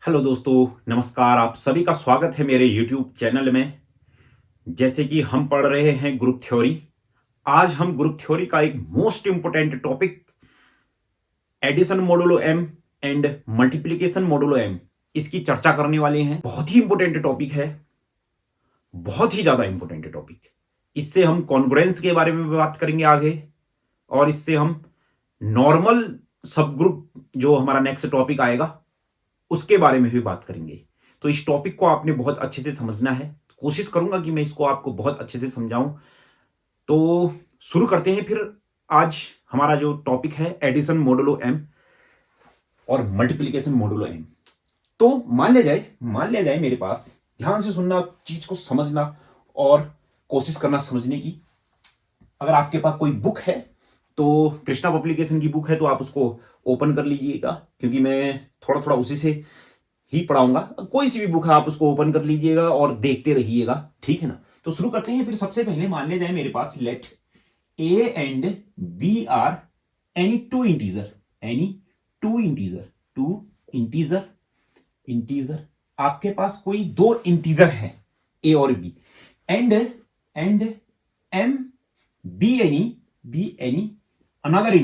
Hello दोस्तों, नमस्कार। आप सभी का स्वागत है मेरे YouTube चैनल में। जैसे कि हम पढ़ रहे हैं ग्रुप थ्योरी। आज हम ग्रुप थ्योरी का एक most important topic addition modulo M and multiplication modulo M इसकी चर्चा करने वाले हैं। बहुत ही इंपोर्टेंट टॉपिक है, बहुत ही ज्यादा इंपोर्टेंट टॉपिक। इससे हम कॉन्ग्रुएंस के बारे में भी बात करेंगे आगे, और इससे हम नॉर्मल सब ग्रुप जो हमारा नेक्स्ट टॉपिक आएगा उसके बारे में भी बात करेंगे। तो इस टॉपिक को आपने बहुत अच्छे से समझना है। कोशिश करूंगा कि मैं इसको आपको बहुत अच्छे से समझाऊं। तो शुरू करते हैं फिर। आज हमारा जो टॉपिक है एडिशन मॉडुलो एम और मल्टीप्लिकेशन मॉडुलो एम। तो मान लिया जाए मेरे पास, ध्यान से सुनना, चीज को समझना और कोशिश करना समझने की। अगर आपके पास कोई बुक है तो कृष्णा पब्लिकेशन की बुक है तो आप उसको ओपन कर लीजिएगा, क्योंकि मैं थोड़ा थोड़ा उसी से ही पढ़ाऊंगा। कोई सी भी बुक है आप उसको ओपन कर लीजिएगा और देखते रहिएगा, ठीक है ना। तो शुरू करते हैं फिर। सबसे पहले मान लिया जाए मेरे पास let A and B are any two integer. आपके पास कोई दो इंटीजर है ए और B, and M be any another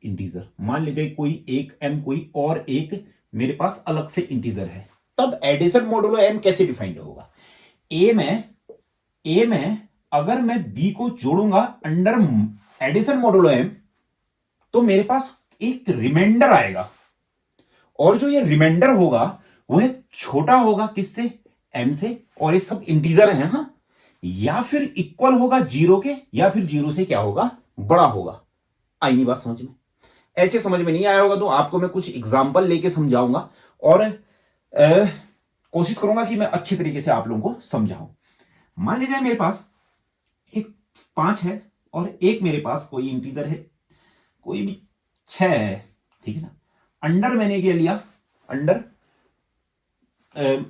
integer. मान लीजिए कोई एक एम कोई और एक मेरे पास अलग से इंटीजर है। तब एडिशन मॉडुलो एम कैसे डिफाइंड होगा? ए में अगर मैं बी को जोड़ूंगा अंडर एडिशन मॉडुलो एम तो मेरे पास एक रिमाइंडर आएगा, और जो ये रिमाइंडर होगा वह छोटा होगा किससे? एम से। और ये सब इंटीजर है, हाँ, या फिर इक्वल होगा जीरो के, या फिर जीरो से क्या होगा? बड़ा होगा। आई नहीं बात समझ में? ऐसे समझ में नहीं आया होगा तो आपको मैं कुछ एग्जांपल लेके समझाऊंगा, और कोशिश करूंगा कि मैं अच्छी तरीके से आप लोगों को समझाऊं। मान लीजिए मेरे पास एक 5 है और एक मेरे पास कोई इंटीजर है, कोई भी 6 है, ठीक है ना। अंडर मैंने क्या लिया? अंडर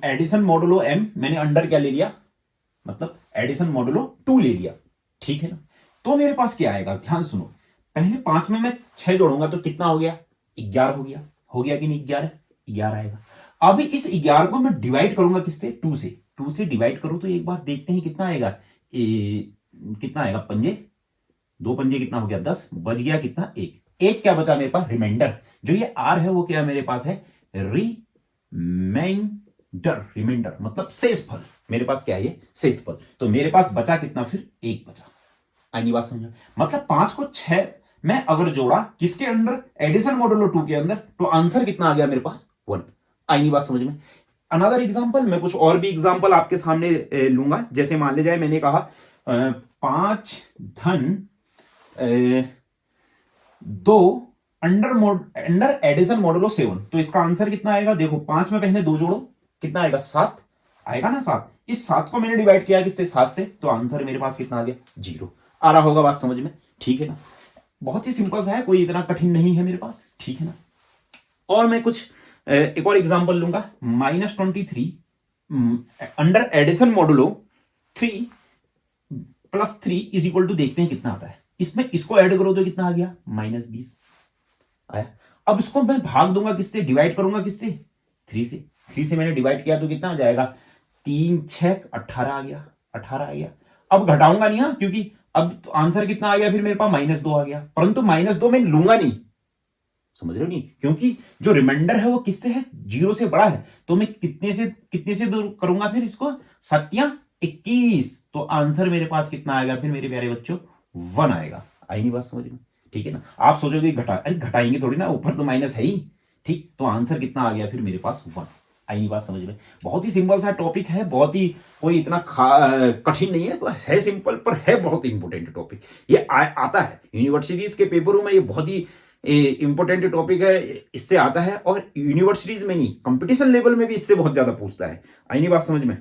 एडिशन मॉडुलो एम मैंने अंडर क्या ले लिया? मतलब एडिशन मॉडुलो 2 ले लिया, ठीक है ना। तो मेरे पास क्या आएगा? ध्यान सुनो। पहले 5 में मैं 6 जोड़ूंगा तो कितना हो गया? 11 हो गया कि नहीं? 11 आएगा। अब इस 11 को मैं डिवाइड करूंगा किससे? 2 से डिवाइड करूं तो एक बार देखते हैं कितना आएगा। कितना आएगा? पंजे, 2 पंजे कितना हो गया? 10। बच गया कितना? एक क्या बचा मेरे पास? रिमाइंडर। जो ये आर है वो क्या मेरे पास है? रिमाइंडर मतलब शेषफल। मेरे पास क्या है? ये शेषफल। तो मेरे पास बचा कितना? फिर 1 बचा। आनी बात समझो। मतलब 5 को 6 मैं अगर जोड़ा किसके अंदर? एडिशन मॉडुलो 2 के अंदर, तो आंसर कितना आ गया मेरे पास? 1। आनी बात समझ में? अनदर एग्जांपल, मैं कुछ और भी एग्जांपल आपके सामने लूंगा। जैसे मान ले जाए मैंने कहा 5 धन 2 अंडर एडिशन मॉडुलो 7, तो इसका आंसर कितना आएगा? देखो 5 में पहले 2 जोड़ो, कितना आएगा? 7 आएगा ना। 7, इस 7 को मैंने डिवाइड किया किससे? 7 से, तो आंसर मेरे पास कितना आ गया? 0 आ रहा होगा। बात समझ में? ठीक है ना। बहुत ही सिंपल सा है, कोई इतना कठिन नहीं है मेरे पास, ठीक है ना। और मैं कुछ एक और एग्जांपल लूंगा। -23 under addition modulo 3 + 3 is equal to, देखते हैं कितना आता है। इसमें इसको ऐड करो तो कितना आ गया? -20 आया। अब इसको मैं भाग दूंगा किससे? डिवाइड करूंगा किससे? 3 से। 3 से मैंने डिवाइड किया तो कितना हो जाएगा? 3 6 18 आ गया। 18 आ गया। अब घटाऊंगा नहीं, हाँ, क्योंकि अब तो आंसर कितना आ गया? फिर मेरे पास -2 आ गया, परंतु -2 मैं लूंगा नहीं। समझ रहे हो नहीं? क्योंकि जो रिमाइंडर है वो किससे है? 0 से बड़ा है। तो मैं कितने से दूर करूंगा? फिर इसको 7 21, तो आंसर मेरे पास कितना आएगा फिर मेरे प्यारे बच्चों? 1 आएगा। आई नहीं बात समझ में? ठीक है ना। आप सोचोगे अरे घटाएंगे थोड़ी ना, ऊपर तो माइनस है ही, ठीक। तो आंसर कितना आ गया फिर मेरे पास? 1। आई नहीं बात समझ में? बहुत ही सिंपल सा टॉपिक है, बहुत ही कोई इतना कठिन नहीं है, तो है सिंपल पर है बहुत इंपॉर्टेंट टॉपिक। ये आता है यूनिवर्सिटीज के पेपरों में, ये बहुत ही इंपॉर्टेंट टॉपिक है, इससे आता है। और यूनिवर्सिटीज में नहीं, कंपटीशन लेवल में भी इससे बहुत ज्यादा पूछता है। आई नहीं बात समझ में?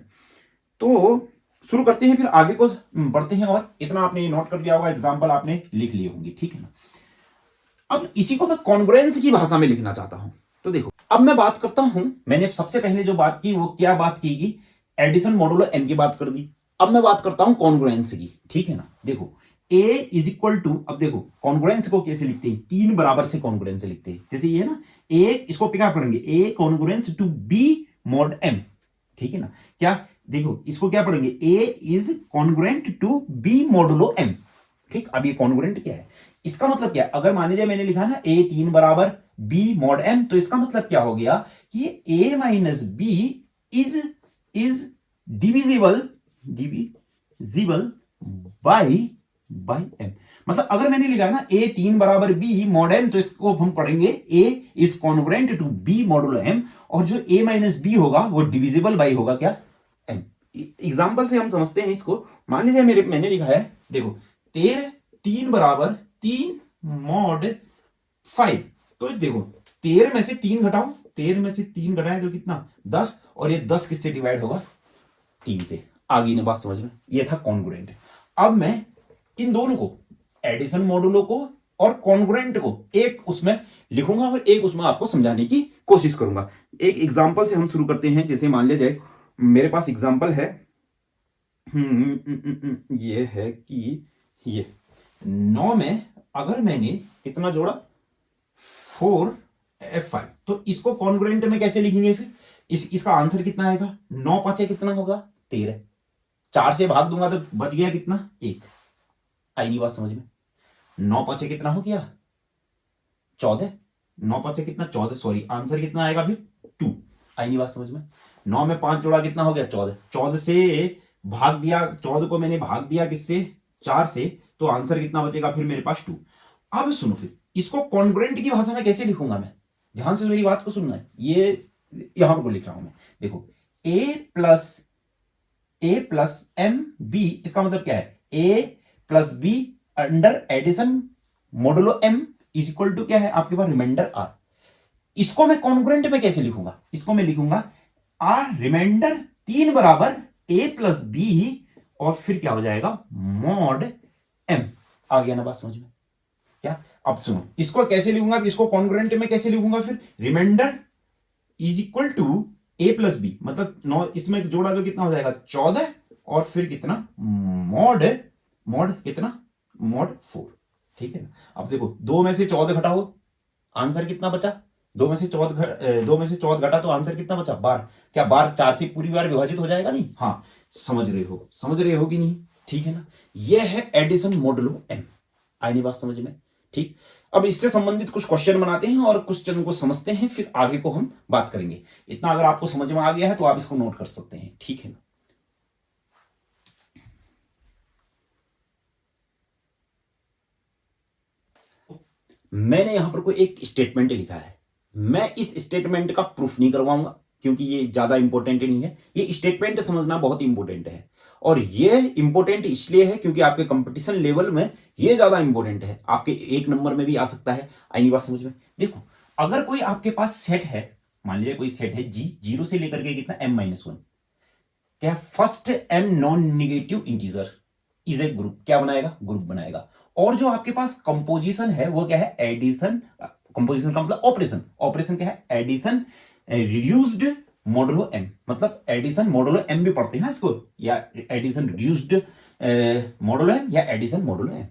तो शुरू करते हैं, फिर आगे को बढ़ते हैं। और इतना आपने नोट कर लिया होगा, एग्जाम्पल आपने लिख लिए होंगे, ठीक है ना। अब इसी को मैं कॉन्ग्रुएंस की भाषा में लिखना चाहता हूं। तो देखो, अब मैं बात करता हूं, मैंने सबसे पहले जो बात की वो क्या बात की एडिशन मॉडुलो एम की बात कर दी। अब मैं बात करता हूं कॉन्ग्रुएंस की, ठीक है ना। देखो ए इज इक्वल टू, अब देखो कॉन्ग्रुएंस को कैसे लिखते हैं, 3 बराबर से कॉन्ग्रुएंस लिखते हैं, जैसे ये ना ए, इसको क्या पढ़ेंगे, A congruence to B mod M, ठीक है ना, क्या देखो इसको क्या पढ़ेंगे, A is congruent to B modulo M, ठीक। अब ये कॉन्ग्रुएंट क्या है, इसका मतलब क्या है, अगर मान लीजिए मैंने लिखा ना ए 3 बराबर बी मॉड एम, तो इसका मतलब क्या हो गया कि A minus B is divisible by M. मतलब अगर मैंने लिखा ना ए 3 बराबर बी मॉड एम, तो इसको हम पढ़ेंगे A is congruent to B modulo M, और जो ए माइनस बी होगा वो डिविजिबल बाय होगा क्या, एम। एग्जाम्पल से हम समझते हैं इसको। मान लीजिए मैंने लिखा है, देखो 3 बराबर 3 मॉड 5, तो देखो 13 में से 3 घटाओ, 13 में से 3 घटाए तो कितना 10, और ये 10 किससे डिवाइड होगा, 3 से। आगे ना बात समझ में, ये था कॉन्ग्रुएंट। अब मैं इन दोनों को, एडिशन मॉडुलो को और कॉन्ग्रुएंट को, एक उसमें लिखूंगा और एक उसमें आपको समझाने की कोशिश करूंगा। एक एग्जांपल से हम शुरू करते हैं। जैसे मान लीजिए मेरे पास एग्जांपल है, ये है कि ये 9 में अगर मैंने कितना जोड़ा 4f5, तो इसको कॉन्ग्रुएंट में कैसे लिखेंगे फिर, इसका आंसर कितना आएगा, 9 पांचे कितना होगा 13, 4 से भाग दूंगा तो बच गया कितना 1। आई नहीं बात समझ में, 9 पांचे कितना हो गया 14, 9 पांचे कितना 14, सॉरी आंसर कितना आएगा फिर 2। आई नहीं बात समझ में, 9 में 5 जोड़ा कितना हो गया 14, 14 से भाग दिया, 14 को मैंने भाग दिया किससे 4 से, तो आंसर कितना बचेगा फिर मेरे पास 2। अब सुनो फिर इसको कॉन्ग्रुएंट की भाषा में कैसे लिखूंगा मैं, ध्यान से मेरी बात को सुनना है, ये यहां पर लिख रहा हूं मैं। देखो ए प्लस एम बी, इसका मतलब क्या है, A plus B under addition modulo M is equal to क्या है आपके पास रिमाइंडर आर। इसको मैं कॉन्ग्रुएंट में कैसे लिखूंगा, इसको मैं लिखूंगा आर रिमाइंडर 3 बराबर ए प्लस बी, और फिर क्या हो जाएगा मॉड एम। आ गया ना बात समझ में क्या। अब सुनो इसको कैसे लिखूंगा, इसको कॉन्ग्रुएंट में कैसे लिखूंगा, फिर remainder is equal to A plus B, मतलब 9 इसमें जोड़ा तो कितना हो जाएगा 14, और फिर कितना मॉड कितना मॉड 4, ठीक है ना। अब देखो 2 में से 14 घटाओ, आंसर कितना बचा, 2 में से 14 घटा तो आंसर कितना बचा 12। क्या 12 4 से पूरी बार विभाजित हो जाएगा नहीं, हाँ समझ रहे हो कि नहीं, ठीक है ना। यह है एडिशन मॉडुलो एम। आई नहीं बात समझ में, ठीक। अब इससे संबंधित कुछ क्वेश्चन बनाते हैं और क्वेश्चन को समझते हैं, फिर आगे को हम बात करेंगे। इतना अगर आपको समझ में आ गया है तो आप इसको नोट कर सकते हैं, ठीक है ना। मैंने यहां पर कोई एक स्टेटमेंट लिखा है, मैं इस स्टेटमेंट का प्रूफ नहीं करवाऊंगा क्योंकि ये ज्यादा इंपॉर्टेंट नहीं है। ये स्टेटमेंट समझना बहुत इंपॉर्टेंट है, और ये इंपॉर्टेंट इसलिए है क्योंकि आपके कंपटीशन लेवल में ये ज्यादा इंपॉर्टेंट है, आपके 1 नंबर में भी आ सकता है। आई नहीं बात समझ में। देखो अगर कोई आपके पास सेट है, मान लीजिए कोई सेट है जी, 0 से लेकर के कितना m-1, क्या first m non negative integer is a group, क्या बनाएगा ग्रुप बनाएगा। और जो आपके पास कंपोजिशन है वो क्या है एडिशन, कंपोजिशन का मतलब ऑपरेशन क्या है एडिशन रिड्यूस्ड मॉडुलो एम, मतलब एडिशन मॉडुलो एम भी पढ़ते हैं इसको, या एडिशन रिड्यूस्ड मॉडुलो एम, या एडिशन मॉडुलो एम।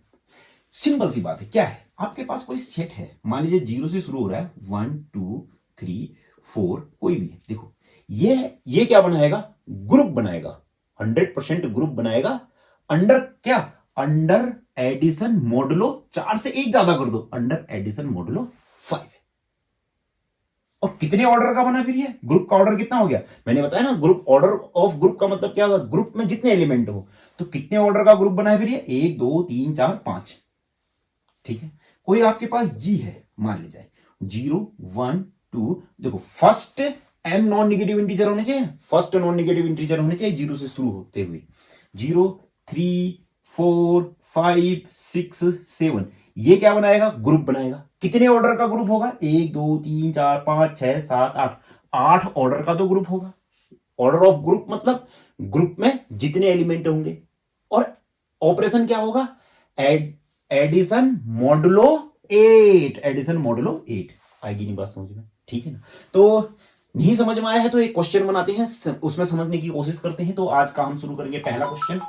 सिंपल सी बात है, क्या है आपके पास कोई सेट है, मान लीजिए 0 से शुरू हो रहा है 1 2 3 4 कोई भी है। देखो ये क्या बनाएगा ग्रुप बनाएगा, 100% ग्रुप बनाएगा अंडर क्या, अंडर एडिशन मॉडुलो 4 से 1 ज्यादा कर दो, अंडर एडिशन मॉडुलो 5। और कितने ऑर्डर का बना फिर ये ग्रुप का ऑर्डर कितना हो गया, मैंने बताया ना ग्रुप ऑर्डर ऑफ ग्रुप का मतलब क्या होगा, ग्रुप में जितने एलिमेंट हो, तो कितने ऑर्डर का ग्रुप बना है फिर ये 1 2 3 4 5, ठीक है। कोई आपके पास जी है, मान लीजिए 0 1 2, देखो first M non negative integer होने चाहिए, फर्स्ट नॉन निगेटिव इंटीजर होने चाहिए 0 से शुरू होते हुए, 0 3 4 5 6 7, ये क्या बनाएगा ग्रुप बनाएगा। कितने ऑर्डर का ग्रुप होगा 1 2 3 4 5 6 7 8, 8 ऑर्डर का तो ग्रुप होगा। ऑर्डर ऑफ ग्रुप मतलब ग्रुप में जितने एलिमेंट होंगे, और ऑपरेशन क्या होगा एडिशन मॉडुलो 8, एडिशन मॉडुलो 8। आएगी नहीं बात समझ में, ठीक है ना। तो नहीं समझ में आया है तो एक क्वेश्चन बनाते हैं, उसमें समझने की कोशिश करते हैं। तो आज का हम शुरू करेंगे पहला क्वेश्चन।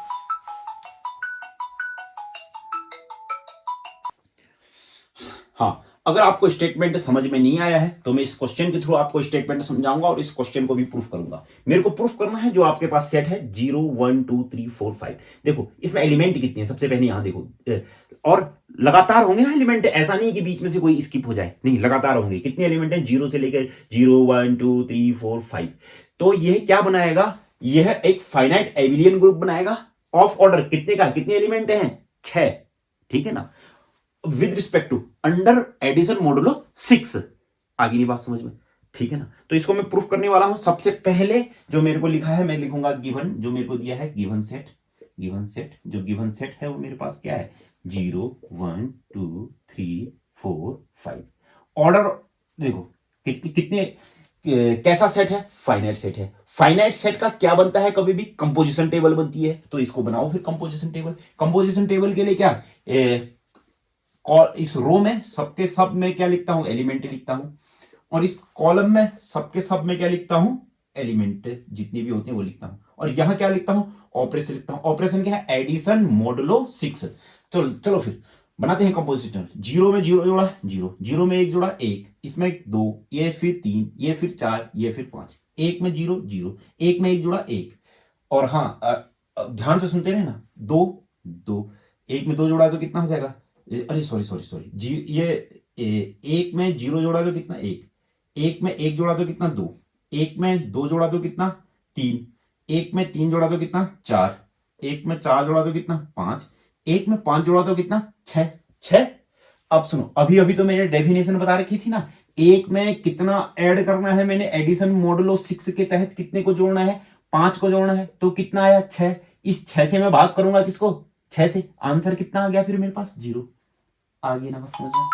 हाँ, अगर आपको स्टेटमेंट समझ में नहीं आया है तो मैं इस क्वेश्चन के थ्रू आपको स्टेटमेंट समझाऊंगा और इस क्वेश्चन को भी प्रूफ करूंगा। मेरे को प्रूफ करना है जो आपके पास सेट है 0 1 2 3 4 5। देखो इसमें एलिमेंट कितने हैं, सबसे पहले यहां देखो, और लगातार होंगे ना एलिमेंट, ऐसा नहीं कि बीच में से कोई स्किप हो जाए, नहीं लगातार होंगे। कितने एलिमेंट हैं, 0 से लेकर 0 1 2 3 4 5। तो यह क्या बनाएगा, यह एक फाइनाइट एबिलियन ग्रुप बनाएगा ऑफ ऑर्डर कितने का, कितने एलिमेंट हैं, 6, ठीक है ना, with respect to under addition modulo 6। आगे नहीं बात समझ में, ठीक है ना। तो इसको मैं प्रूफ करने वाला हूं। सबसे पहले जो मेरे को लिखा है मैं लिखूंगा गिवन, जो मेरे को दिया है गिवन सेट, गिवन सेट, जो गिवन सेट है वो मेरे पास क्या है, 0 1 2 3 4 5। ऑर्डर देखो कितने कितने कैसा सेट है, फाइनाइट सेट है। फाइनाइट सेट का क्या बनता है, कभी भी कंपोजिशन टेबल बनती है। तो इसको बनाओ फिर कंपोजिशन टेबल। कंपोजिशन टेबल के लिए क्या, और इस रो में सबके सब में क्या लिखता हूं, एलिमेंट लिखता हूं, और इस कॉलम में सबके सब में क्या लिखता हूं, एलिमेंट जितने भी होते हैं वो लिखता हूं, और यहां क्या लिखता हूं, ऑपरेशन लिखता हूं। ऑपरेशन क्या है, एडिशन मॉडुलो 6। चलो चलो फिर बनाते हैं कंपोजिशन। 0 में 0 जोड़ा 0, 0 में 1 जोड़ा 1, इसमें 2, ये फिर 3, ये फिर 4, ये फिर 5, 1 में 0 0, 1 में 1 जोड़ा 1, और हाँ ध्यान से सुनते रहे ना, 2 2, 1 में 2 जोड़ा तो कितना हो जाएगा, अरे सॉरी सॉरी सॉरी जी, ये 1 में 0 जोड़ा तो कितना 1, 1 में 1 जोड़ा तो कितना 2, 1 में 2 जोड़ा तो कितना 3, 1 में 3 जोड़ा तो कितना 4, 1 में 4 जोड़ा तो कितना 5, 1 में 5 जोड़ा तो कितना 6 6। अब सुनो, अभी अभी तो मैंने डेफिनेशन बता रखी थी ना, एक में कितना ऐड करना है, मैंने एडिशन मॉडुलो 6 के तहत कितने को जोड़ना है, 5 को जोड़ना है, तो कितना आया 6। इस 6 से मैं भाग करूंगा किसको, 6 से, आंसर कितना आ गया फिर मेरे पास 0। आगे ना बस समझ में।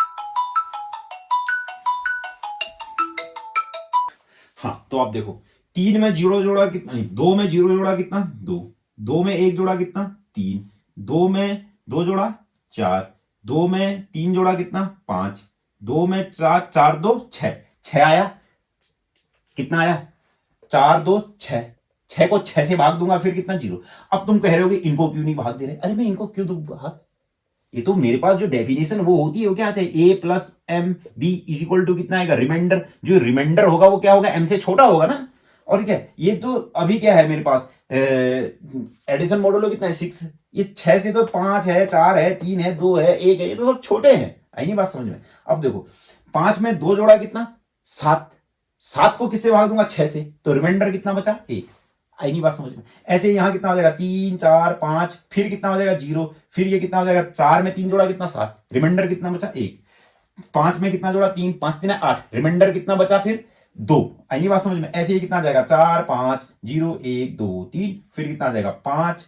हाँ तो आप देखो, 3 में 0 जोड़ा कितना, नहीं 2 में 0 जोड़ा कितना 2, 2 में 1 जोड़ा कितना 3, 2 में 2 जोड़ा 4, 2 में 3 जोड़ा कितना 5, 2 में 4 4 2 6, 6 आया, कितना आया 4 2 6, 6 को 6 से भाग दूंगा फिर कितना 0। अब तुम कह रहे हो कि इनको क्यों नहीं भाग दे रहे, अरे मैं इनको क्यों दूं भाग, ये तो मेरे पास जो डेफिनेशन वो होती है वो क्या आते हैं, A plus M B is equal to कितना आएगा, रिमाइंडर, जो रिमाइंडर होगा वो क्या होगा, एम से छोटा होगा ना। और क्या, ये तो अभी क्या है मेरे पास, एडिशन मॉडुलो कितना है 6, ये 6 से तो 5 है, 4 है, 3 है, 2 है, 1 है, ये तो सब छोटे हैं। आई नहीं बात समझ में। अब देखो 5 में 2 जोड़ा कितना 7, 7 को किससे भाग दूंगा 6 से, तो रिमाइंडर कितना बचा 1। आई नहीं बात समझ में। ऐसे यहां कितना हो जाएगा 3 4 5, फिर कितना हो जाएगा 0, फिर ये कितना हो जाएगा 4 में 3 जोड़ा कितना 7, रिमाइंडर कितना बचा 1, 5 में कितना जोड़ा 3, 5 3 8, रिमाइंडर कितना बचा फिर 2। आई नहीं बात समझ में। ऐसे ही कितना आ जाएगा 4 5 0 1 2 3, फिर कितना आ जाएगा 5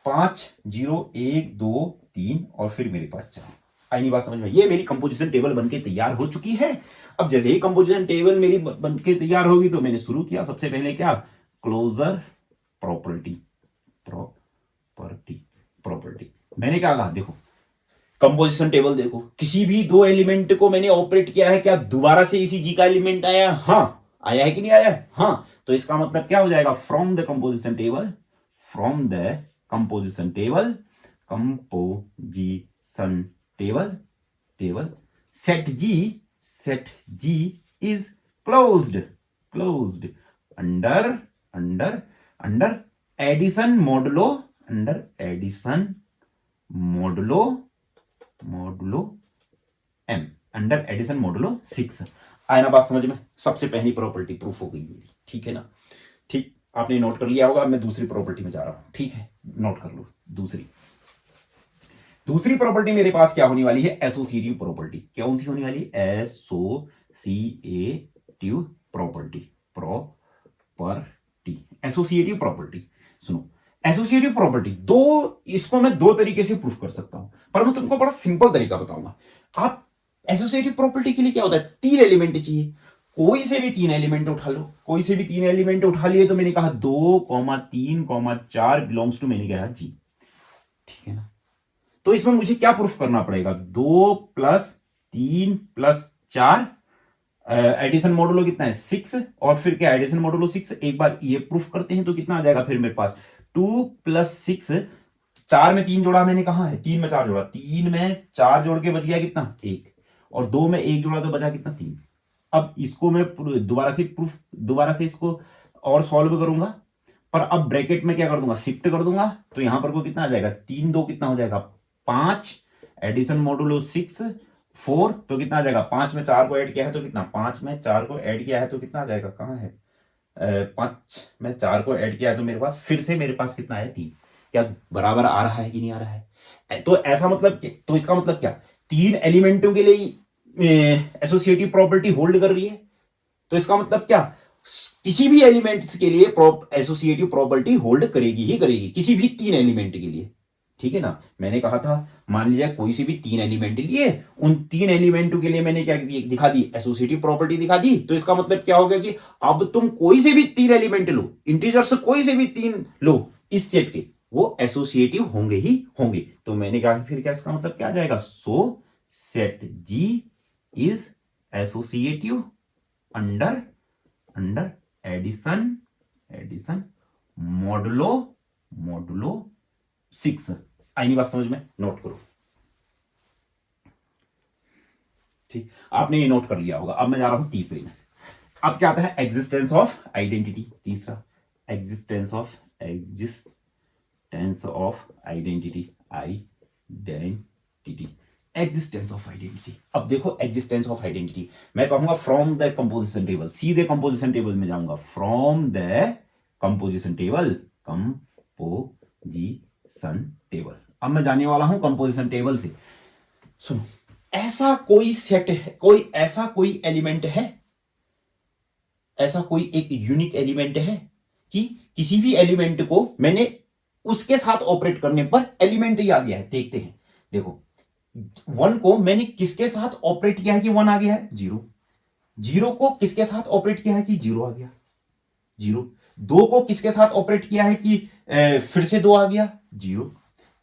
5 0 1 2 3, और फिर मेरे पास 4। आई नहीं बात समझ में। ये मेरी कंपोजिशन टेबल बनके तैयार हो चुकी है। अब जैसे ही कंपोजिशन टेबल मेरी बनके तैयार होगी तो मैंने शुरू किया, सबसे पहले क्या, क्लोजर प्रॉपर्टी, प्रॉपर्टी प्रॉपर्टी। मैंने क्या कहा, देखो कंपोजिशन टेबल देखो, किसी भी दो एलिमेंट को मैंने ऑपरेट किया है, क्या दोबारा से इसी जी का एलिमेंट आया, हाँ आया है कि नहीं आया, हाँ। तो इसका मतलब क्या हो जाएगा, from the composition table, from the composition table, composition table, table set G is closed, closed under under under addition modulo, under addition modulo modulo M, under addition modulo 6। आया ना बात समझ में। सबसे पहली प्रॉपर्टी प्रूफ हो गई मेरी, ठीक है ना। ठीक, आपने नोट कर लिया होगा। मैं दूसरी प्रॉपर्टी में जा रहा हूं, ठीक है, नोट कर लो। दूसरी प्रॉपर्टी मेरे पास क्या होने वाली है, एसोसिएटिव प्रॉपर्टी। कौन सी होने वाली है, associative property, property associative property. सुनो, एसोसिएटिव प्रॉपर्टी दो, इसको मैं दो तरीके से प्रूफ कर सकता हूं, पर मैं तुमको बड़ा सिंपल तरीका बताऊंगा। आप एसोसिएटिव प्रॉपर्टी के लिए क्या होता है, 3 एलिमेंट चाहिए, कोई से भी 3 एलिमेंट उठा लो, कोई से भी 3 एलिमेंट उठा लिए, तो मैंने कहा 2 3 4 बिलोंग्स टू, मैंने कहा जी, ठीक है ना। तो इसमें मुझे क्या प्रूफ करना पड़ेगा, 2 + 3 + 4, एडिशन मॉडुलो कितना है 6, और फिर क्या एडिशन मॉडुलो 6, एक बार ये प्रूफ करते हैं तो कितना आ जाएगा फिर मेरे पास 2 + 6 4 में 3 जोड़ा मैंने, कहा है 3 में 4 जोड़ा, 3 में 4 जोड़ के बच गया कितना 1, और 2 में 1 जोड़ा तो बचा कितना 3। अब इसको मैं दोबारा से इसको और सॉल्व करूंगा, पर अब ब्रैकेट में क्या कर दूंगा, शिफ्ट कर दूंगा, तो यहां पर को कितना आ जाएगा 3 2 कितना हो जाएगा 5, एडिशन मॉडुलो 6 4, तो कितना आ जाएगा 5 में 4 को ऐड किया है तो कितना, 5 में 4 को ऐड किया है तो कितना आ जाएगा, कहां है 5 में 4 को ऐड किया है तो मेरे पास फिर से मेरे पास कितना है 3। क्या बराबर आ रहा है कि नहीं आ रहा है? तो ऐसा मतलब तो इसका मतलब क्या, 3 एलिमेंटों के लिए एसोसिएटिव प्रॉपर्टी होल्ड कर रही है। तो इसका मतलब क्या, किसी भी एलिमेंट्स के लिए एसोसिएटिव प्रॉपर्टी होल्ड करेगी ही करेगी, किसी भी 3 एलिमेंट के लिए, ठीक है ना। मैंने कहा था मान लीजिए कोई सी भी 3 एलिमेंट लिए, उन 3 एलिमेंटों के लिए मैंने क्या दिखा दी, एसोसिएटिव प्रॉपर्टी दिखा दी। तो इसका मतलब क्या हो गया कि अब तुम कोई से भी 3 एलिमेंट लो, इंटीजर्स कोई से भी 3 लो इस सेट के, वो एसोसिएटिव होंगे ही होंगे। तो मैंने कहा फिर क्या, इसका मतलब क्या आ जाएगा, so set G is associative under addition modulo 6। आई बात समझ में, नोट करो, ठीक, आपने ये नोट कर लिया होगा। अब मैं जा रहा हूं तीसरे में। अब क्या आता है, एग्जिस्टेंस ऑफ आइडेंटिटी, तीसरा existence of identity, existence of identity. अब देखो एग्जिस्टेंस ऑफ आइडेंटिटी, मैं कहूंगा फ्रॉम द कंपोजिशन टेबल, सीधे कंपोजिशन टेबल में जाऊंगा, फ्रॉम द कंपोजिशन टेबल, अब मैं जाने वाला हूं कंपोजिशन टेबल से। सुनो, ऐसा कोई सेट है, ऐसा कोई एलिमेंट है, ऐसा कोई एक यूनिक एलिमेंट है कि किसी भी एलिमेंट को मैंने उसके साथ ऑपरेट करने पर एलिमेंट ही आ गया है। देखते हैं, देखो 1 को मैंने किसके साथ ऑपरेट किया है कि 1 आ गया है, 0 को किसके साथ ऑपरेट किया है कि 0 आ गया, 0, 2 को किसके साथ ऑपरेट किया है कि फिर से 2 आ गया, 0,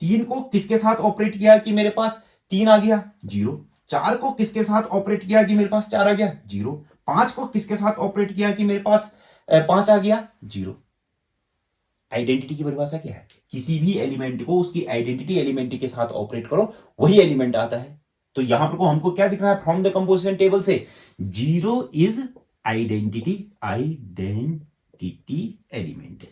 3 को किसके साथ ऑपरेट किया है कि मेरे पास 3 आ गया, 0, 4 को किसके साथ ऑपरेट किया कि मेरे पास 4 आ गया, 0, 5 को किसके साथ ऑपरेट किया कि मेरे पास 5 आ गया, 0। आइडेंटिटी की परिभाषा क्या है, किसी भी एलिमेंट को उसकी आइडेंटिटी एलिमेंट के साथ ऑपरेट करो, वही एलिमेंट आता है। तो यहां पर को हमको क्या दिख रहा है, फ्रॉम द कंपोजिशन टेबल से 0 इज आइडेंटिटी एलिमेंट,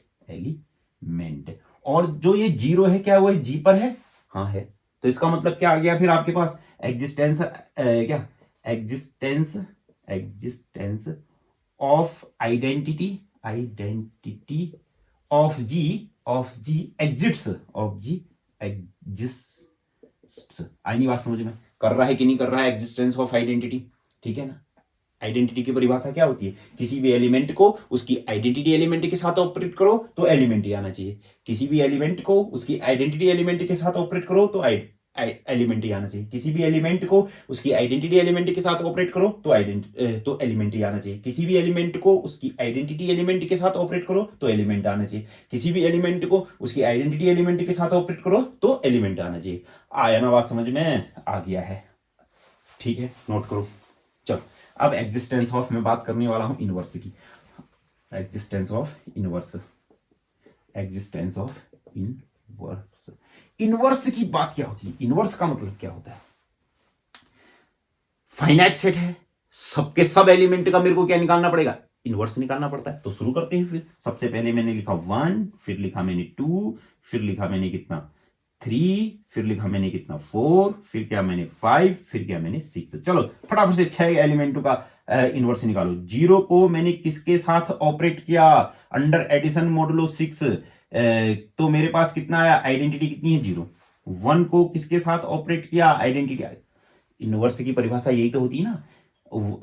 और जो ये 0 है क्या वो जी पर है, हाँ है। तो इसका मतलब क्या आ गया फिर आपके पास, एग्जिस्टेंस क्या, existence of identity of G exists, आई नहीं बात समझ में, कर रहा है कि नहीं कर रहा है, एग्जिस्टेंस ऑफ आइडेंटिटी, ठीक है ना। आइडेंटिटी की परिभाषा क्या होती है, किसी भी एलिमेंट को उसकी आइडेंटिटी एलिमेंट के साथ ऑपरेट करो तो एलिमेंट ही आना चाहिए, किसी भी एलिमेंट को उसकी आइडेंटिटी एलिमेंट के साथ ऑपरेट करो तो एलिमेंट ही आना चाहिए, किसी भी एलिमेंट को उसकी आइडेंटिटी एलिमेंट के साथ ऑपरेट करो तो एलिमेंट ही आना चाहिए, किसी भी एलिमेंट को उसकी आइडेंटिटी एलिमेंट के साथ ऑपरेट करो तो एलिमेंट आना चाहिए, किसी भी एलिमेंट को उसकी आइडेंटिटी एलिमेंट के साथ ऑपरेट करो तो एलिमेंट आना चाहिए। आया ना बात समझ में, आ गया है, ठीक है, नोट करो। चलो अब एग्जिस्टेंस ऑफ मैं बात करने वाला हूं इनवर्स की, एग्जिस्टेंस ऑफ इनवर्स, इनवर्स की बात क्या होती है, इनवर्स का मतलब क्या होता है, फाइनाइट सेट है, सबके सब एलिमेंट का मेरे को क्या निकालना पड़ेगा, इनवर्स निकालना पड़ता है। तो शुरू करते हैं फिर, सबसे पहले मैंने लिखा 1, फिर लिखा मैंने 2, फिर लिखा मैंने कितना 3, फिर लिखा मैंने कितना 4, फिर क्या मैंने 5, फिर क्या मैंने 6। चलो फटाफट से 6 एलिमेंटों का इनवर्स निकालो। 0 को मैंने किसके साथ ऑपरेट किया, अंडर एडिशन मॉडुलो 6, तो मेरे पास कितना आया, आइडेंटिटी कितनी है 0। 1 को किसके साथ ऑपरेट किया, आइडेंटिटी, इनवर्स की परिभाषा यही तो होती है ना,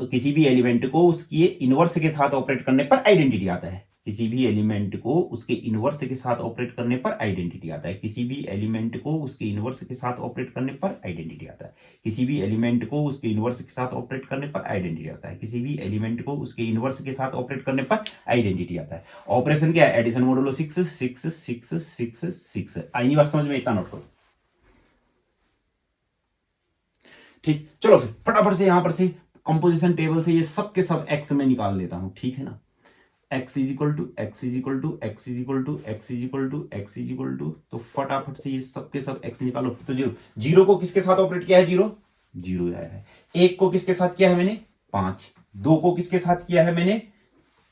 किसी भी एलिमेंट को उसके इनवर्स के साथ ऑपरेट करने पर आइडेंटिटी आता है, किसी भी एलिमेंट को उसके इनवर्स के साथ ऑपरेट करने पर आइडेंटिटी आता है, किसी भी एलिमेंट को उसके इनवर्स के साथ ऑपरेट करने पर आइडेंटिटी आता है, किसी भी एलिमेंट को उसके इनवर्स के साथ ऑपरेट करने पर आइडेंटिटी आता है, किसी भी एलिमेंट को उसके इनवर्स के साथ ऑपरेट करने पर आइडेंटिटी आता है। ऑपरेशन क्या है, एडिशन मॉडुलो 6 6 6 6 6। आई बात समझ में, इतना नोट करो, ठीक। चलो फिर फटाफट से यहां पर से कंपोजिशन टेबल से ये सब के सब एक्स में निकाल लेता हूं, ठीक है ना। x is equal to x is equal to x is equal to x is equal to x is equal to, तो फटाफट से ये सबके सब x निकालो। तो जीरो, जीरो को किसके साथ ऑपरेट किया है? जीरो, जीरो आया है। एक को किसके साथ किया है मैंने? 5। दो को किसके साथ किया है मैंने?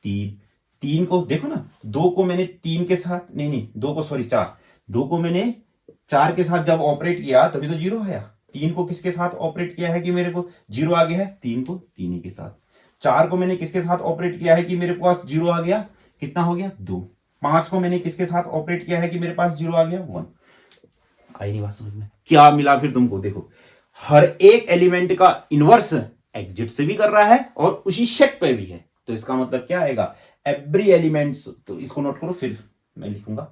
3। 3 को देखो ना, 2 को मैंने 3 के साथ, नहीं 2 को, सॉरी 4, 2 को मैंने 4 के साथ जब ऑपरेट किया तभी तो जीरो आया। 3 को किसके साथ ऑपरेट किया है कि मेरे को जीरो आ गया है? 3 को 3 ही के साथ। 4 को मैंने किसके साथ ऑपरेट किया है कि मेरे पास जीरो आ गया? कितना हो गया? 2। 5 को मैंने किसके साथ ऑपरेट किया है कि मेरे पास जीरो आ गया? 1। आई नहीं बात समझ में? क्या मिला फिर तुमको? देखो, हर एक एलिमेंट का इनवर्स एग्जिट से भी कर रहा है और उसी सेट पे भी है। तो इसका मतलब क्या आएगा? एवरी एलिमेंट्स, तो इसको नोट करो, फिर मैं लिखूंगा।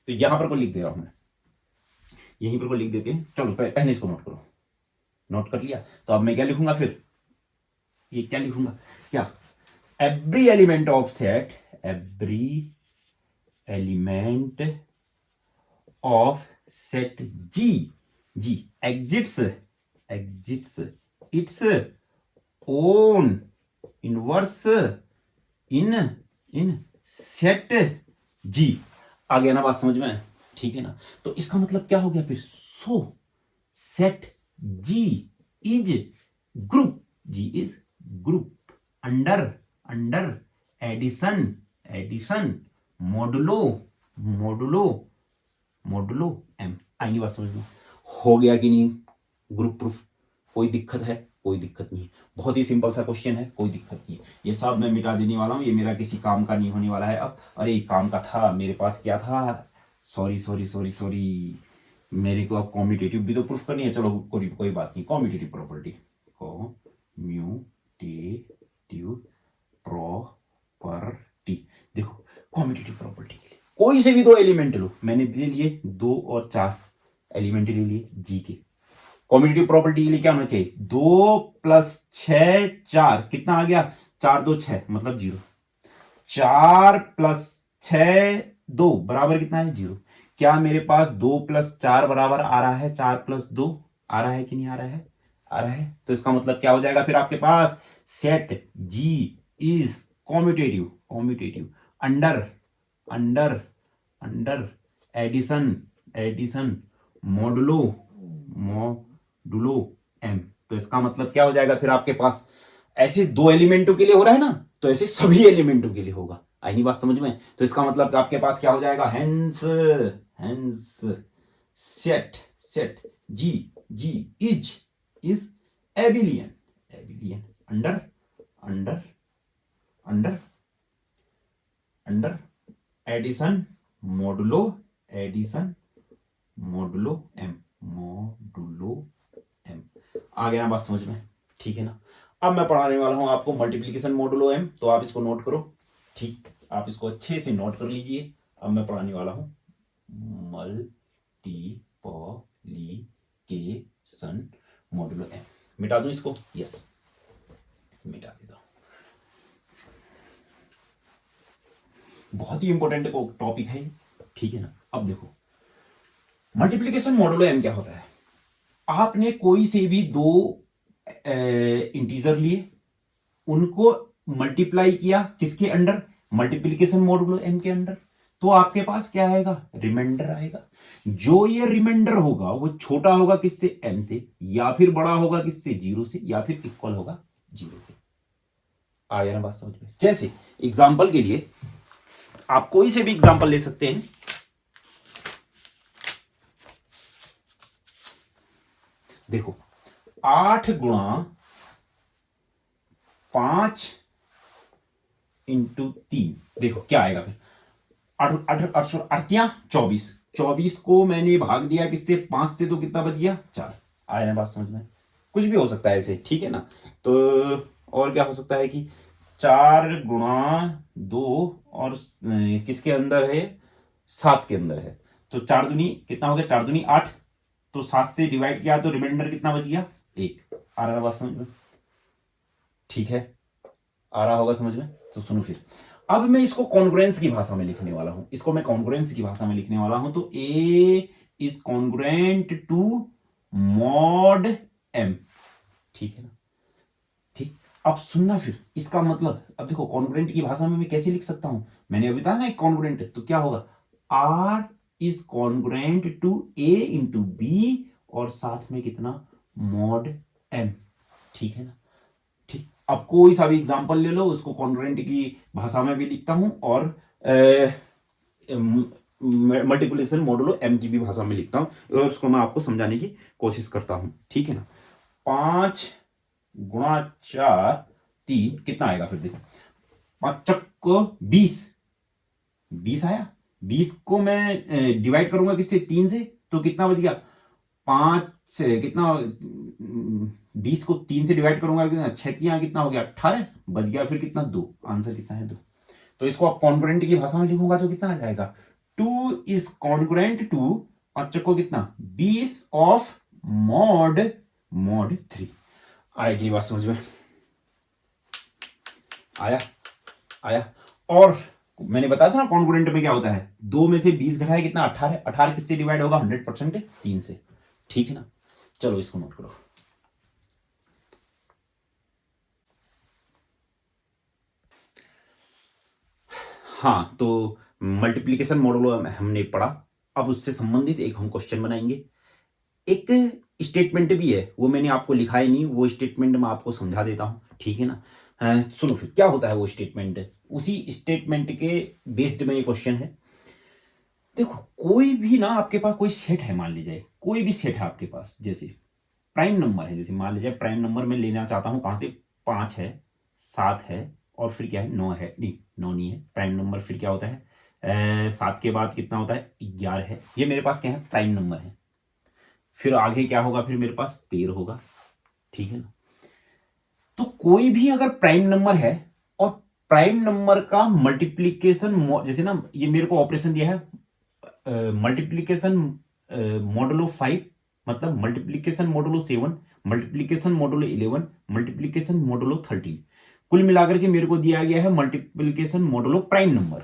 तो यहां पर को लिख दे रहा हूं मैं, यहीं पर को लिख देते हैं। चलो पहले इसको नोट करो। नोट कर लिया तो अब मैं क्या लिखूंगा? फिर ये क्या लिखूंगा? क्या? Every element of set, every element of set G, G exists, exists its own inverse in in set G. आ गया ना बात समझ में? ठीक है ना? तो इसका मतलब क्या हो गया फिर? So set G is group, G is group under, under addition, addition modulo, modulo, modulo M. आएंगी बात समझ में? हो गया कि नहीं ग्रुप प्रूफ? कोई दिक्कत है? कोई दिक्कत नहीं है। बहुत ही सिंपल सा क्वेश्चन है, कोई दिक्कत नहीं है। ये सब मैं मिटा देने वाला हूँ, ये मेरा किसी काम का नहीं होने वाला है अब। अरे काम का था मेरे पास, क्या था, सॉरी सॉरी सॉरी सॉरी, मेरे को अब कॉम्यूटेटिव भी तो प्रूफ करनी है। चलो कोई बात नहीं, कॉम्यूटेटिव प्रॉपर्टी, कॉम्यूटेटिव प्रॉपर्टी। देखो कॉम्यूटेटिव प्रॉपर्टी के लिए कोई से भी दो एलिमेंट लो, मैंने ले लिए 2 और 4 एलिमेंट ले लिए जी के। कॉम्यूटेटिव प्रॉपर्टी के लिए क्या होना चाहिए? 2 + 6 4, कितना आ गया? 4 2 6 मतलब 0। 4 + 6 2 बराबर कितना है? 0। क्या मेरे पास 2 + 4 बराबर आ रहा है 4 + 2? आ रहा है कि नहीं आ रहा है? आ रहा है। तो इसका मतलब क्या हो जाएगा फिर आपके पास? Set G is commutative, commutative under, under, under addition, addition modulo, modulo M. तो इसका मतलब क्या हो जाएगा फिर आपके पास? ऐसे दो एलिमेंटों के लिए हो रहा है ना, तो ऐसे सभी एलिमेंटों के लिए होगा। आई नहीं बात समझ में? तो इसका मतलब आपके पास क्या हो जाएगा? Hence, hence set, set G, G is abelian, abelian under, under, under, under addition modulo, addition modulo M, modulo M. आ गया ना बात समझ में? ठीक है ना? अब मैं पढ़ाने वाला हूं आपको मल्टीप्लिकेशन मॉडुलो एम, तो आप इसको नोट करो। ठीक, आप इसको अच्छे से नोट कर लीजिए। अब मैं पढ़ाने वाला हूं मल्टीप्लिकेशन मॉडुलो एम। मिटा दूं इसको? यस, मिटा देता हूं। बहुत ही इंपॉर्टेंट टॉपिक है, ठीक है ना? अब देखो मल्टीप्लिकेशन मॉडुलो एम क्या होता है? आपने कोई से भी दो इंटीजर लिए, उनको मल्टीप्लाई किया किसके अंडर? मल्टीप्लिकेशन मॉडुलो एम के अंडर। तो आपके पास क्या आएगा? रिमाइंडर आएगा। जो ये रिमाइंडर होगा वो छोटा होगा किससे? एम से, या फिर बड़ा होगा किससे? 0 से, या फिर इक्वल होगा 0 के। आया ना बात समझ में? जैसे एग्जाम्पल के लिए आप कोई से भी एग्जाम्पल ले सकते हैं। देखो 8 × 5 × 3, देखो क्या आएगा फिर? 24, 24 को मैंने भाग दिया किससे? 5 से, तो कितना बच गया? 4। आया ना बात समझ में? कुछ भी हो सकता है ऐसे, ठीक है ना? तो और क्या हो सकता है कि 4 × 2 और किसके अंदर है? 7 के अंदर है। तो 4 दूनी कितना हो गया? 4 दूनी 8, तो 7 से डिवाइड किया तो रिमाइंडर कितना बच गया? 1। आ रहा है बात समझ में? ठीक है, आ रहा होगा समझ में? तो सुनो फिर, अब मैं इसको कॉन्ग्रुएंस की भाषा में लिखने वाला हूं। इसको मैं कॉन्ग्रुएंस की भाषा में लिखने वाला हूं। तो A is congruent to mod M, ठीक है ना? ठीक। अब सुनना, फिर इसका मतलब अब देखो कॉन्ग्रुएंट की भाषा में मैं कैसे लिख सकता हूं, मैंने अभी बताया ना एक कॉन्ग्रुएंट, तो क्या होगा, R is congruent to A into B और साथ में कितना मॉड एम, ठीक है ना। ठीक, अब कोई सा भी एग्जांपल ले लो, उसको कॉन्ग्रुएंट की भाषा में भी लिखता हूं और मल्टीप्लिकेशन मॉडुलो एम की भी भाषा में लिखता हूं और उसको मैं आपको समझाने की कोशिश करता हूं, ठीक है ना। 5 गुणा 4 3 कितना आएगा, फिर देखो 5 को 20, 20 आया। 20 को मैं डिवाइड करूंगा किससे, 3 से, तो कितना बच गया, 5 कितना, 20 को 3 से डिवाइड करूंगा कितना, 6 कितना हो गया, 18 बच गया, फिर कितना 2, आंसर कितना है 2। तो इसको आप कॉन्ग्रुएंट की भाषा में लिखूंगा तो कितना आ जाएगा, 2 इज कॉन्ग्रुएंट टू 5 को कितना 20 ऑफ मॉड 3। आएगी बात समझ में, आया। और मैंने बताया था ना कॉन्ग्रुएंट में क्या होता है, 2 में से 20 घटाए कितना 18, 18 किससे डिवाइड होगा 100% 3 से, ठीक है ना। चलो इसको नोट करो। हाँ, तो मल्टीप्लिकेशन मॉडुलो हमने पढ़ा, अब उससे संबंधित एक हम क्वेश्चन बनाएंगे। एक स्टेटमेंट भी है, वो मैंने आपको लिखा ही नहीं, वो स्टेटमेंट मैं आपको समझा देता हूं, ठीक है ना। सुनो फिर क्या होता है वो स्टेटमेंट, उसी स्टेटमेंट के बेस्ड में ये क्वेश्चन है। देखो कोई भी ना आपके पास कोई सेट है, मान लीजिए कोई भी सेट है आपके पास, जैसे प्राइम नंबर है, जैसे मान लीजिए प्राइम नंबर में लेना चाहता हूं कहां से, 5 है, 7 है और फिर क्या है 9 है, नहीं 9 नहीं है प्राइम नंबर, फिर क्या होता है 7 के बाद कितना होता है 11 है, ये मेरे पास क्या है प्राइम नंबर है। फिर आगे क्या होगा, फिर मेरे पास 13 होगा, ठीक है ना। तो कोई भी अगर प्राइम नंबर है और प्राइम नंबर का मल्टीप्लीकेशन, जैसे ना ये मेरे को ऑपरेशन दिया है मल्टीप्लीकेशन मॉडुलो 5, मतलब multiplication modulo 7, multiplication modulo 11, multiplication modulo 13, कुल मिलाकर के मेरे को दिया गया है multiplication modulo prime number,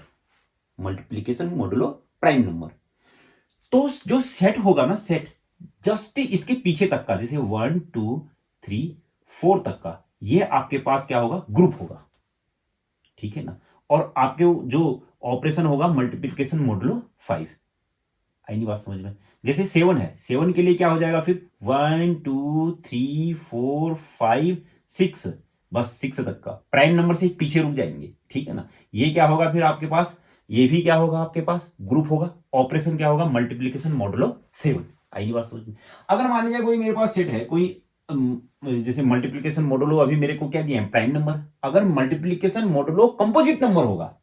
multiplication modulo prime number. तो जो सेट होगा ना, सेट जस्ट इसके पीछे तक का, जैसे 1 2 3 4 तक का, ये आपके पास क्या होगा ग्रुप होगा, ठीक है ना। और आपके जो ऑपरेशन होगा मल्टीप्लिकेशन मॉडुलो 5, आई नहीं बात समझ में। जैसे 7 है, 7 के लिए क्या हो जाएगा फिर 1 2 3 4 5 6, बस 6 तक का प्राइम नंबर से पीछे रुक जाएंगे, ठीक है ना। ये क्या होगा फिर आपके पास, ये भी क्या होगा आपके पास ग्रुप होगा, ऑपरेशन क्या होगा मल्टीप्लिकेशन मॉडुलो 7, आई नहीं बात समझ में। अगर मान लीजिए कोई मेरे पास सेट है, कोई जैसे मल्टीप्लिकेशन मॉडुलो अभी मेरे को क्या दिया है प्राइम नंबर, अगर मल्टीप्लिकेशन मॉडुलो कंपोजिट नंबर होगा,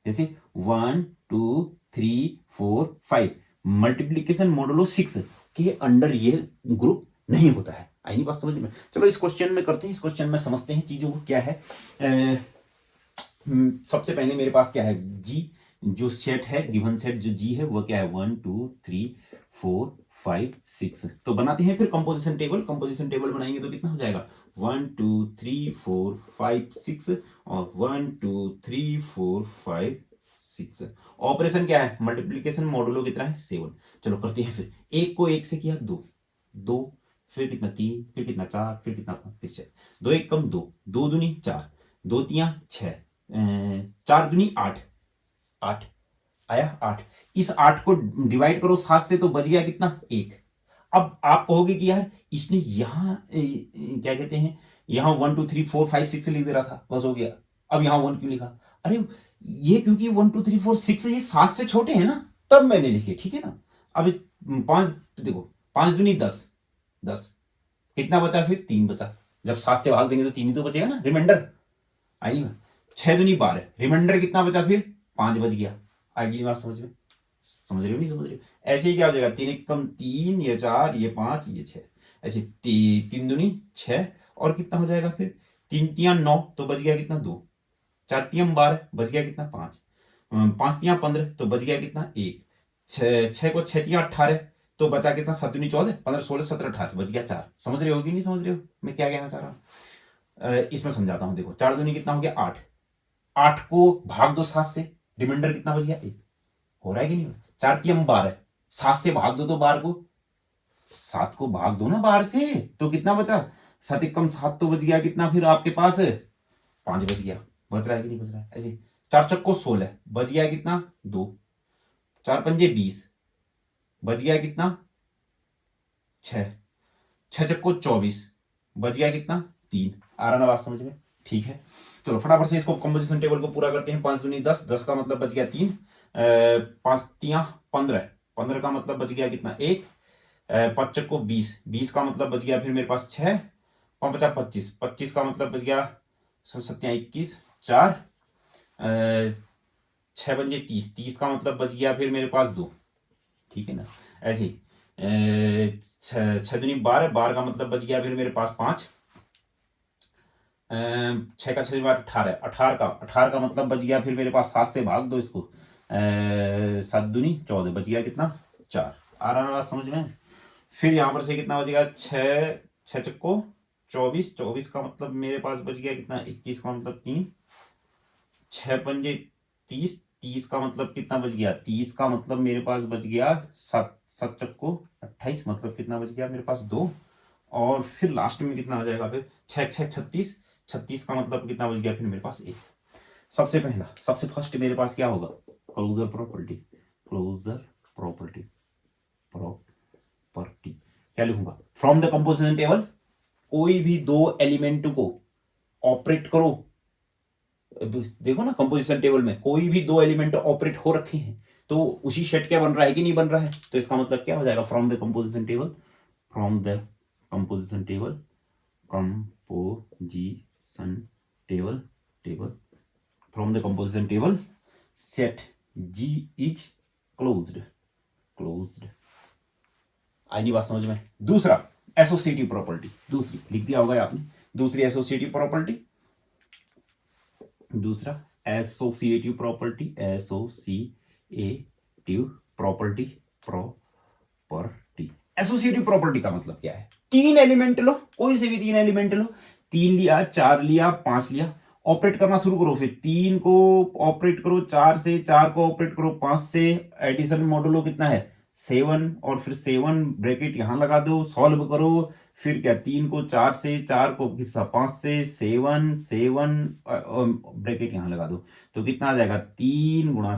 जैसे 1 2 3 4 5, मल्टीप्लिकेशन मॉडुलो 6 के अंडर ये ग्रुप नहीं होता है, आई नहीं बात समझ में। चलो इस क्वेश्चन में करते हैं, इस क्वेश्चन में समझते हैं चीजों को क्या है। सबसे पहले मेरे पास क्या है जी, जो सेट है गिवन सेट जो जी है वो क्या है 1 2 3 4 5 6, तो बनाते हैं फिर कंपोजिशन टेबल। कंपोजिशन टेबल बनाएंगे तो कितना हो जाएगा 1 2 3 4 5 6 और 1 2 3 4 5 6। ऑपरेशन क्या है मल्टीप्लिकेशन मॉडुलो कितना है 7। चलो करते हैं फिर, एक को एक से किया 2 2, फिर कितना 3, फिर कितना 4, फिर कितना 5, फिर 6, 2 1 कम 2, 2 दूनी 4, 2 तियां 6, 4 दूनी 8, 8 आया 8। इस 8 को डिवाइड करो 7 से तो बच गया कितना 1। अब आप कहोगे कि यार इसने यहां क्या कहते हैं यहां 1 2 3 4 5 6 लिख दे रहा था बस हो गया, अब यहां 1 क्यों लिखा, अरे ये क्योंकि 1 2 3 4 6 ये 7 से छोटे हैं ना, तब मैंने लिखे, ठीक है ना। अब 5 देखो 5 दूनी 10, 10 कितना बचा फिर 3 बचा, जब 7 से भाग देंगे तो 3 ही तो बचेगा ना रिमाइंडर, आई ना। 6 दूनी 12, रिमाइंडर कितना बचा फिर 5 बच गया, आएगी बात समझ में, समझ रहे हो नहीं समझ रहे हो। ऐसे ही क्या हो जाएगा 3 1 कम 3, ये 4, ये 5, ये 6, ऐसे 3 दूनी 6 और कितना हो जाएगा फिर 3 तियां 9 तो बच गया कितना 2, 4 तियां 12 बच गया कितना 5, 5 तियां 15 तो बच गया कितना 1, 6 को 6 तियां 18 तो बचा कितना 7 दूनी 14 15 16 17 18 बच गया 4। समझ रहे हो कि नहीं समझ रहे हो मैं क्या कहना चाह रहा हूं, इसमें समझाता हूं। देखो 4 दूनी कितना हो गया 8, 8 को भाग दो 7 से, रिमाइंडर कितना बच गया 1, हो रहा है कि नहीं, 4 तियम 12, 7 से भाग दो तो 12 को, 7 को भाग दो ना 12 से तो कितना बचा 7 1 कम 7 तो बच गया कितना फिर आपके पास 5 बच गया, बच रहा है कि नहीं बच रहा है, ऐसे 4 चक्को 16, बच गया कितना 2, 4 पंजे 20, बच गया कितना 6, 6 चक्को 24, बच गया कितना 3। आ रहा ना बात समझ में? ठीक है, चलो फटाफट से इसको कंपोजिशन टेबल को पूरा करते हैं। 5 दूनी 10, 10 का मतलब बच गया 3, 5 तियां 15, 15 का मतलब बच गया कितना 1, 5 चक्को 20, 20 का मतलब बच गया फिर मेरे पास 6, 5 50 25, 25 का मतलब बच गया 7 21, 4, 6 पंजे 30, 30 का मतलब बच गया फिर मेरे पास 2। ठीक है ना, ऐसे ही 6 दूनी 12, 12 का मतलब बच गया फिर मेरे पास 5, 6 का 6 बार 18, 18 का मतलब बच गया फिर मेरे पास 7 से भाग दो इसको, 7 दूनी 14, बच गया कितना 4। आ रहा है बात समझ में? फिर यहां पर से कितना बचेगा 6, 6 चक्को 24, 24 का मतलब मेरे पास बच गया कितना 21 का मतलब 3, 6 पंजे 30, 30 का मतलब कितना बच गया 30 का मतलब मेरे पास बच गया 7, 7 चक्को 28, मतलब कितना बच गया मेरे पास 2, और फिर लास्ट में कितना आ जाएगा फिर 6 6 36, 36 का मतलब कितना बच गया फिर मेरे पास 1। सबसे पहला सबसे फर्स्ट मेरे पास क्या होगा, closure property, closure property, property क्या लिखूंगा, फ्रॉम द कंपोजिशन टेबल कोई भी दो एलिमेंट को ऑपरेट करो। देखो ना कंपोजिशन टेबल में कोई भी दो एलिमेंट ऑपरेट हो रखे हैं तो उसी सेट क्या बन रहा है कि नहीं बन रहा है, तो इसका मतलब क्या हो जाएगा, from the composition table, from the composition table, composition table, table from the composition table set G is closed, closed. आई नहीं बात समझ में? दूसरा एसोसिएटिव प्रॉपर्टी, दूसरी लिख दिया होगा आपने, दूसरी एसोसिएटिव प्रॉपर्टी, दूसरा associative property, associative property, property. Associative property का मतलब क्या है, तीन एलिमेंट लो, कोई से भी तीन एलिमेंट लो, 3 लिया 4 लिया 5 लिया, ऑपरेट करना शुरू करो, फिर 3 को ऑपरेट करो 4 से, 4 को ऑपरेट करो 5 से, एडिशन मॉडुलो कितना है 7, और फिर 7 ब्रैकेट यहां लगा दो, सॉल्व करो, फिर क्या 3 को 4 से, 4 को हिस्सा 5 से, 7 7 ब्रैकेट यहां लगा दो, तो कितना आ जाएगा 3 गुणा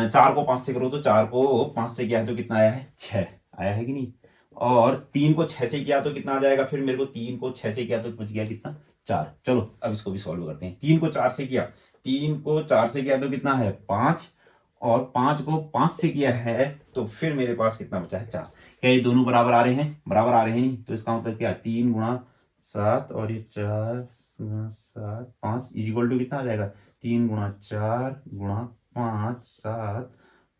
4 को 5 से करो तो 4 को 5 से किया तो कितना आया है 6 आया है कि नहीं, और 3 को 6 से किया तो कितना आ जाएगा, फिर मेरे को 3 को 6 से किया तो बच गया कितना 4। चलो अब इसको भी सॉल्व करते हैं, 3 को 4 से किया, 3 को 4 से किया तो कितना है 5, और 5 को 5 से किया है तो फिर मेरे पास कितना बचा है 4। क्या ये दोनों बराबर आ रहे हैं, बराबर आ रहे हैं नहीं, तो इसका मतलब क्या 3 गुणा 7 और ये 4 7 5 इज इक्वल टू कितना आ जाएगा 3 गुणा 4 गुणा 5 7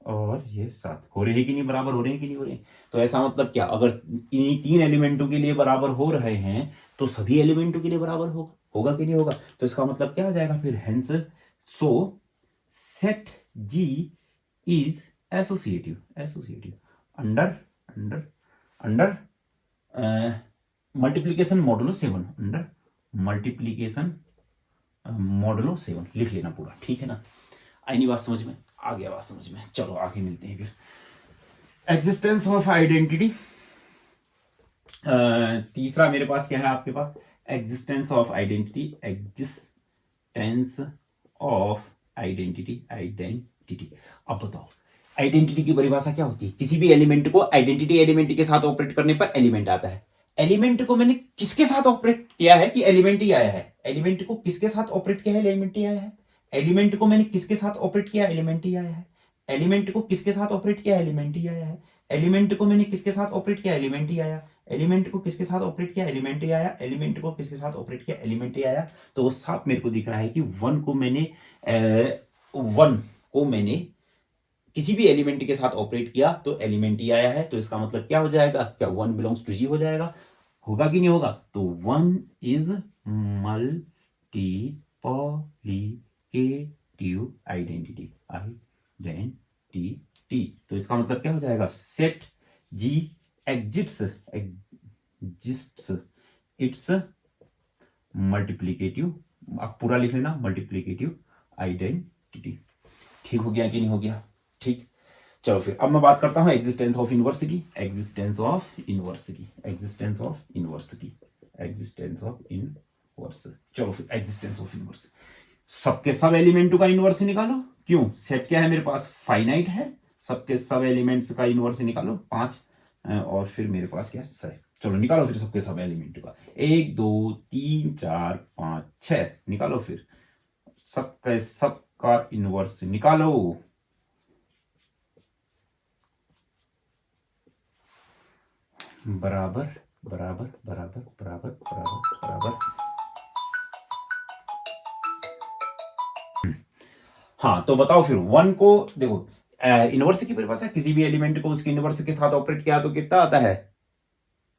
और ये 7। हो रहे हैं कि नहीं, बराबर हो रहे हैं कि नहीं हो रहे हैं? तो ऐसा मतलब क्या, अगर इन तीन एलिमेंटों के लिए बराबर हो रहे हैं तो सभी एलिमेंटों के लिए बराबर होगा कि नहीं होगा, तो इसका मतलब क्या आ जाएगा फिर hence so set G is associative, associative under under under multiplication modulo 7, under multiplication modulo 7 लिख लेना पूरा, ठीक है ना। आई नहीं बात समझ में, आ गया बात समझ में, चलो आगे मिलते हैं फिर। एग्जिस्टेंस ऑफ आइडेंटिटी, तीसरा मेरे पास क्या है आपके पास, existence of identity, existence of identity, identity. अब बताओ आइडेंटिटी की परिभाषा क्या होती है, किसी भी एलिमेंट को आइडेंटिटी एलिमेंट के साथ ऑपरेट करने पर एलिमेंट आता है। एलिमेंट को मैंने किसके साथ ऑपरेट किया है कि एलिमेंट ही आया है, एलिमेंट को किसके साथ ऑपरेट किया है एलिमेंट ही आया है, एलिमेंट को मैंने किसके साथ ऑपरेट किया एलिमेंट ही आया है, एलिमेंट को किसके साथ ऑपरेट किया एलिमेंट ही आया है, एलिमेंट को मैंने किसके साथ ऑपरेट किया एलिमेंट ही आया, एलिमेंट को किसके साथ ऑपरेट किया एलिमेंट ही आया, एलिमेंट को किसके साथ ऑपरेट किया एलिमेंट ही आया। तो वो साथ मेरे को दिख रहा है कि वन को मैंने किसी भी एलिमेंट के साथ ऑपरेट किया तो एलिमेंट ही आया है, तो इसका मतलब क्या हो जाएगा, क्या वन बिलोंग्स टू जी हो जाएगा, होगा कि नहीं होगा, तो one is multiplicative identity, identity. तो इसका मतलब क्या हो जाएगा, set G exists its multiplicative, आप पूरा लिख लेना, मल्टीप्लिकेटिव आइडेंटिटी। ठीक हो गया कि नहीं हो गया, ठीक। चलो फिर अब मैं बात करता हूं एग्जिस्टेंस ऑफ इनवर्स की, एग्जिस्टेंस ऑफ इनवर्स की, एग्जिस्टेंस ऑफ इनवर्स की, एग्जिस्टेंस ऑफ इनवर्स वर्स। चलो फिर एग्जिस्टेंस ऑफ इनवर्स, सबके सब एलिमेंटों का इनवर्स निकालो। क्यों? सेट क्या है मेरे पास? फाइनाइट है। सबके सब एलिमेंट्स का इनवर्स निकालो 5, और फिर मेरे पास क्या है? चलो निकालो फिर सबके सब एलिमेंटों का, 1 2 3 4 5 6 निकालो फिर सबका इनवर्स निकालो। बराबर बराबर बराबर बराबर बराबर बराबर। हाँ तो बताओ फिर 1 को देखो, इनवर्स की परिभाषा, किसी भी एलिमेंट को उसके इनवर्स के साथ ऑपरेट किया तो कितना आता है?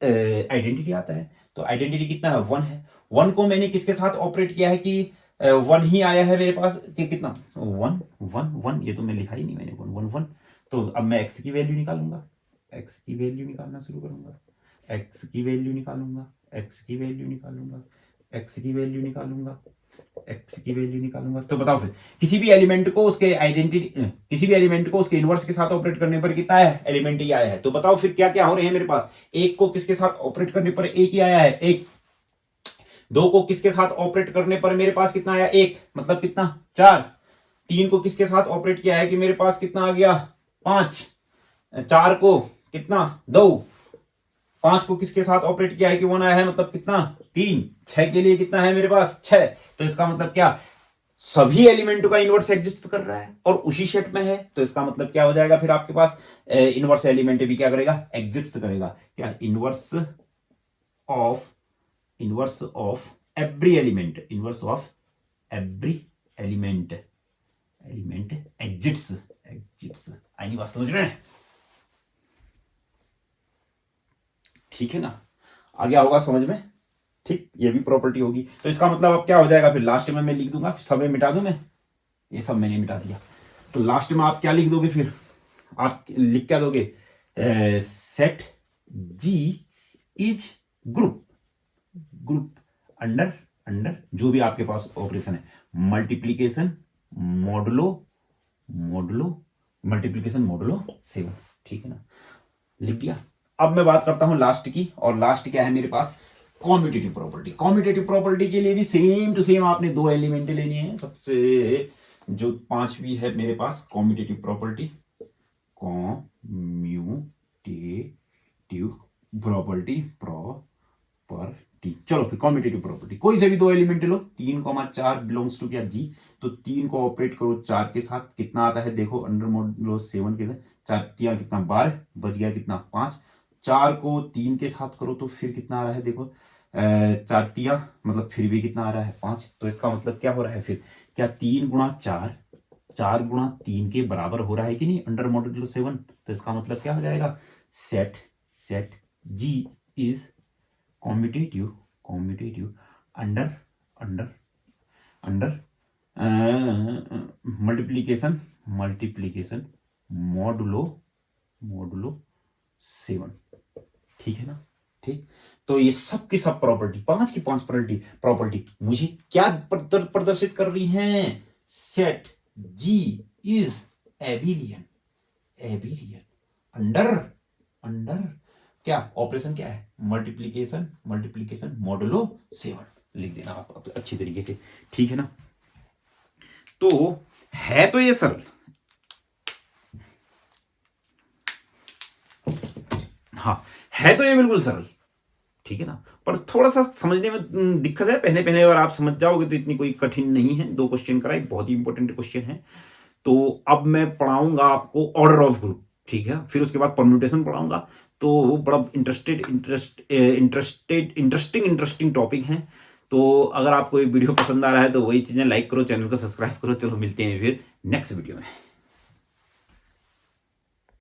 आइडेंटिटी आता है। तो आइडेंटिटी कितना है? 1 है। 1 को मैंने किसके साथ ऑपरेट किया है कि 1 ही आया है मेरे पास कि कितना? 1 1 1, ये तो मैं लिखा ही नहीं मैंने, 1 1 1। तो अब मैं x की वैल्यू निकालूंगा, x की वैल्यू निकालना शुरू करूंगा, x की वैल्यू निकालूंगा, x की वैल्यू निकालूंगा, x की वैल्यू निकालूंगा, x की वैल्यू निकालूंगा। तो बताओ फिर किसी भी एलिमेंट को उसके किसी भी एलिमेंट को उसके इनवर्स के साथ ऑपरेट करने पर कितना है? एलिमेंट ही आया है। तो बताओ फिर क्या क्या हो रहे हैं मेरे पास? एक को किसके साथ ऑपरेट करने पर एक ही आया है? एक। 2 को किसके साथ ऑपरेट करने पर मेरे पास कितना आया? 1, मतलब कितना? 4। 3 को किसके साथ ऑपरेट किया है कि मेरे पास कितना आ गया? 5। 4 को कितना? 2। 5 को किसके साथ ऑपरेट किया है कि 1 आया है, मतलब कितना? 3। 6 के लिए कितना है मेरे पास? 6। तो इसका मतलब क्या? सभी एलिमेंटों का इनवर्स एग्जिस्ट कर रहा है और उसी शेप में है। तो इसका मतलब क्या हो जाएगा फिर आपके पास? इनवर्स एलिमेंट भी क्या करेगा? एग्जिस्ट करेगा। क्या? Inverse of every element, inverse of every element exists. आई नहीं बात समझ रहे हैं? ठीक है ना? आ गया होगा समझ में? ठीक, ये भी प्रॉपर्टी होगी। तो इसका मतलब अब क्या हो जाएगा फिर? लास्ट में मैं लिख दूंगा, सब में मिटा दूं मैं, ये सब मैंने मिटा दिया। तो लास्ट में आप क्या लिख दोगे फिर? आप लिख क्या दोगे? Set G is group under जो भी आपके पास ऑपरेशन है, मल्टीप्लीकेशन मॉडुलो 7। ठीक है ना? लिख दिया। अब मैं बात करता हूं लास्ट की, और लास्ट क्या है मेरे पास? Commutative property. कॉम्यूटेटिव प्रॉपर्टी के लिए भी सेम टू सेम आपने 2 एलिमेंट लेने हैं। सबसे जो 5वीं है मेरे पास कॉम्यूटेटिव प्रॉपर्टी, चलो फिर कॉम्यूटेटिव प्रॉपर्टी, कोई से भी 2 एलिमेंट लो, 3,4 बिलोंग्स टू क्या? जी। तो 3 को ऑपरेट करो 4 के साथ, कितना आता है? देखो अंडर मॉडुलो 7 के साथ 4 3 कितना? 12, बच गया कितना? 5। 4 को 3 के साथ करो तो फिर कितना आ रहा है? देखो 4 3 मतलब फिर भी कितना आ रहा है? 5। तो इसका मतलब क्या हो रहा है फिर? क्या 3 गुणा 4 4 गुणा 3 के बराबर हो रहा है कि नहीं अंडर मॉडुलो 7? तो इसका मतलब क्या हो जाएगा? Set G is commutative under multiplication modulo 7। ठीक है ना? ठीक। तो ये सब की सब प्रॉपर्टी, 5 की 5 प्रॉपर्टी मुझे क्या प्रदर्शित कर रही हैं? Set G is abelian under क्या? ऑपरेशन क्या है? मल्टीप्लीकेशन मॉडुलो 7 लिख देना आप अच्छी तरीके से। ठीक है ना? तो है तो ये सरल, हाँ है तो ये बिल्कुल सरल, ठीक है ना? पर थोड़ा सा समझने में दिक्कत है पहले और आप समझ जाओगे तो इतनी कोई कठिन नहीं है। 2 क्वेश्चन कराए, बहुत ही इंपॉर्टेंट क्वेश्चन है। तो अब मैं पढ़ाऊंगा आपको ऑर्डर ऑफ ग्रुप, ठीक है? फिर उसके बाद परम्यूटेशन पढ़ाऊंगा। तो बड़ा इंटरेस्टिंग टॉपिक है। तो अगर आपको ये वीडियो पसंद आ रहा है तो वही चीजें लाइक करो, चैनल को सब्सक्राइब करो। चलो मिलते हैं फिर नेक्स्ट वीडियो में।